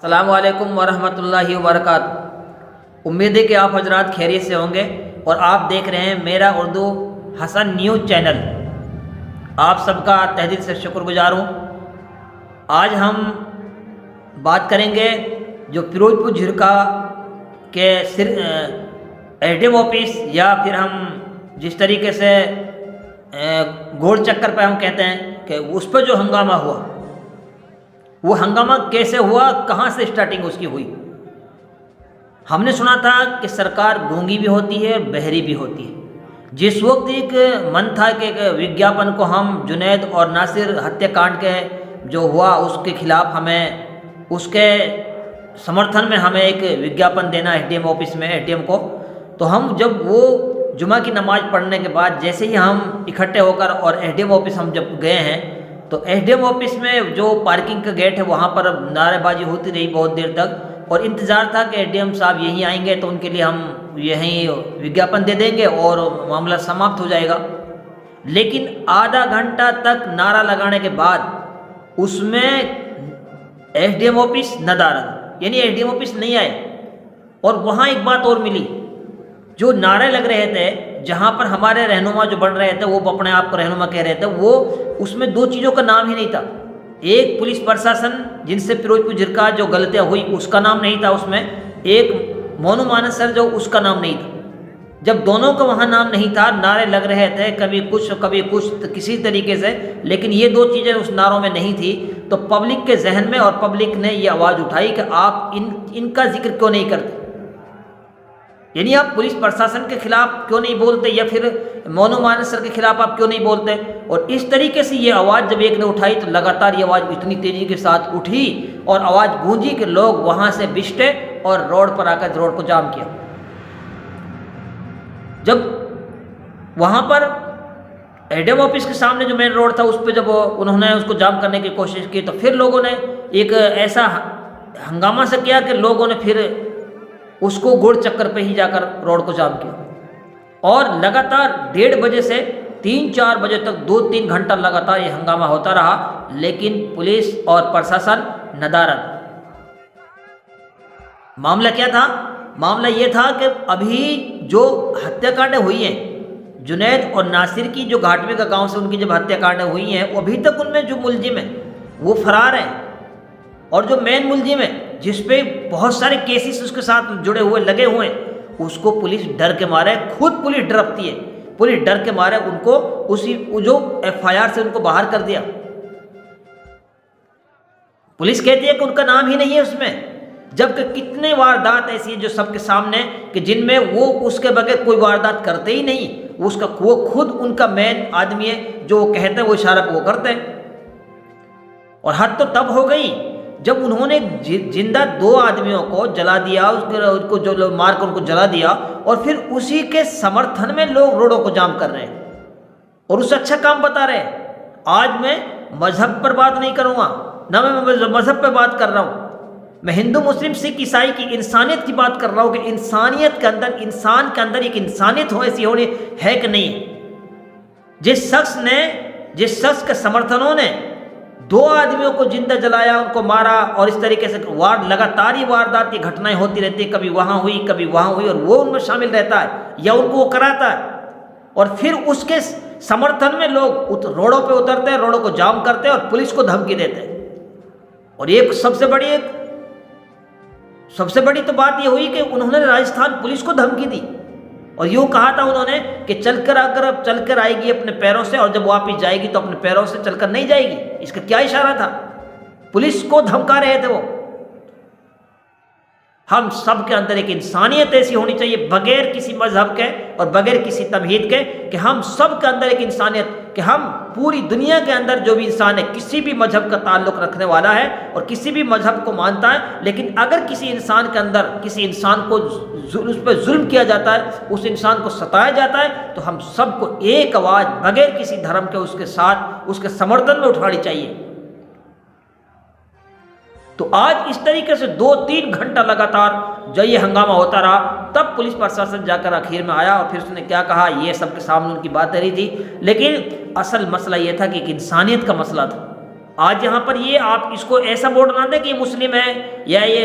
अस्सलामु अलैकुम वरहमतुल्लाहि वबरकातुहू। उम्मीद है कि आप हजरात खैरियत से होंगे और आप देख रहे हैं मेरा उर्दू हसन न्यूज़ चैनल। आप सबका तहे दिल से शुक्रगुजार हूँ। आज हम बात करेंगे जो फिरोजपुर झिरका के एसडीएम ऑफिस या फिर हम जिस तरीके से गोल चक्कर पे हम कहते हैं कि उस पर जो हंगामा हुआ, वो हंगामा कैसे हुआ, कहाँ से स्टार्टिंग उसकी हुई। हमने सुना था कि सरकार गूंगी भी होती है, बहरी भी होती है। जिस वक्त एक मन था कि विज्ञापन को हम जुनैद और नासिर हत्याकांड के जो हुआ उसके खिलाफ हमें उसके समर्थन में हमें एक विज्ञापन देना एसडीएम ऑफिस में एसडीएम को, तो हम जब वो जुमा की नमाज़ पढ़ने के बाद जैसे ही हम इकट्ठे होकर और एसडीएम ऑफिस हम जब गए हैं तो एसडीएम ऑफिस में जो पार्किंग का गेट है वहाँ पर नारेबाजी होती रही बहुत देर तक और इंतज़ार था कि एसडीएम साहब यहीं आएंगे तो उनके लिए हम यहीं विज्ञापन दे देंगे और मामला समाप्त हो जाएगा। लेकिन आधा घंटा तक नारा लगाने के बाद उसमें एसडीएम ऑफिस नदारद, यानी एसडीएम ऑफिस नहीं आए। और वहाँ एक बात और मिली, जो नारे लग रहे थे, जहाँ पर हमारे रहनुमा जो बन रहे थे, वो अपने आप को रहनुमा कह रहे थे, वो उसमें दो चीज़ों का नाम ही नहीं था। एक पुलिस प्रशासन जिनसे फिरोजपुर झिरका जो गलतियाँ हुई उसका नाम नहीं था उसमें, एक मोनू मानस सर जो उसका नाम नहीं था। जब दोनों का वहाँ नाम नहीं था, नारे लग रहे थे कभी कुछ तो किसी तरीके से, लेकिन ये दो चीज़ें उस नारों में नहीं थी, तो पब्लिक के जहन में और पब्लिक ने ये आवाज़ उठाई कि आप इनका जिक्र क्यों नहीं करते, यानी आप पुलिस प्रशासन के खिलाफ क्यों नहीं बोलते या फिर मोनू मानस सर के खिलाफ आप क्यों नहीं बोलते। और इस तरीके से ये आवाज़ जब एक ने उठाई तो लगातार ये आवाज़ इतनी तेज़ी के साथ उठी और आवाज़ गूंजी कि लोग वहाँ से बिछटे और रोड पर आकर रोड को जाम किया। जब वहाँ पर एसडीएम ऑफिस के सामने जो मेन रोड था उस पर जब उन्होंने उसको जाम करने की कोशिश की तो फिर लोगों ने एक ऐसा हंगामा से किया कि लोगों ने फिर उसको गोल चक्कर पे ही जाकर रोड को जाम किया और लगातार 1:30 बजे से 3-4 बजे तक 2-3 घंटा लगातार ये हंगामा होता रहा। लेकिन पुलिस और प्रशासन नदारद। मामला क्या था? मामला ये था कि अभी जो हत्याकांडें हुई हैं, जुनैद और नासिर की जो घाटवे का गांव से उनकी जब हत्याकांडें हुई हैं, वो अभी तक उनमें जो मुलजिम है वो फरार है और जो मेन मुलजिम है जिस पे बहुत सारे केसेस उसके साथ जुड़े हुए लगे हुए हैं, उसको पुलिस डर के मारे, खुद पुलिस डरती है, पुलिस डर के मारे उनको उसी जो एफआईआर से उनको बाहर कर दिया। पुलिस कहती है कि उनका नाम ही नहीं है उसमें, जबकि कितने वारदात ऐसी है जो सबके सामने कि जिनमें वो उसके बगैर कोई वारदात करते ही नहीं, वो खुद उनका मेन आदमी है, जो वो कहते हैं वो इशारा पे वो करते हैं। और हद तो तब हो गई जब उन्होंने जिंदा 2 आदमियों को जला दिया, उसको जो लोग मार कर उनको जला दिया और फिर उसी के समर्थन में लोग रोडों को जाम कर रहे हैं और उससे अच्छा काम बता रहे हैं। आज मैं मजहब पर बात नहीं करूँगा, ना मैं मजहब पर बात कर रहा हूँ, मैं हिंदू मुस्लिम सिख ईसाई की इंसानियत की बात कर रहा हूँ कि इंसानियत के अंदर, इंसान के अंदर एक इंसानियत हो, ऐसी होनी है कि नहीं। जिस शख्स के समर्थनों ने 2 आदमियों को जिंदा जलाया, उनको मारा और इस तरीके से लगातार ये वारदात, ये घटनाएं होती रहती है, कभी वहाँ हुई कभी वहाँ हुई और वो उनमें शामिल रहता है या उनको वो कराता है और फिर उसके समर्थन में लोग रोडों पे उतरते हैं, रोडों को जाम करते हैं और पुलिस को धमकी देते हैं। और एक सबसे बड़ी तो बात ये हुई कि उन्होंने राजस्थान पुलिस को धमकी दी और यूँ कहा था उन्होंने कि चलकर आएगी अपने पैरों से और जब वापस जाएगी तो अपने पैरों से चलकर नहीं जाएगी। इसका क्या इशारा था? पुलिस को धमका रहे थे वो। हम सब के अंदर एक इंसानियत ऐसी होनी चाहिए बगैर किसी मजहब के और बगैर किसी तमहीद के कि हम सब के अंदर एक इंसानियत, कि हम पूरी दुनिया के अंदर जो भी इंसान है किसी भी मजहब का ताल्लुक़ रखने वाला है और किसी भी मजहब को मानता है, लेकिन अगर किसी इंसान के अंदर किसी इंसान को उस पर जुल्म किया जाता है, उस इंसान को सताया जाता है, तो हम सबको एक आवाज़ बगैर किसी धर्म के उसके साथ उसके समर्थन में उठानी चाहिए। तो आज इस तरीके से 2-3 घंटा लगातार जब ये हंगामा होता रहा, तब पुलिस प्रशासन जाकर आखिर में आया और फिर उसने क्या कहा, ये सबके सामने उनकी बात रही थी। लेकिन असल मसला ये था कि एक इंसानियत का मसला था आज यहाँ पर ये आप इसको ऐसा बोर्ड ना दें कि ये मुस्लिम है या ये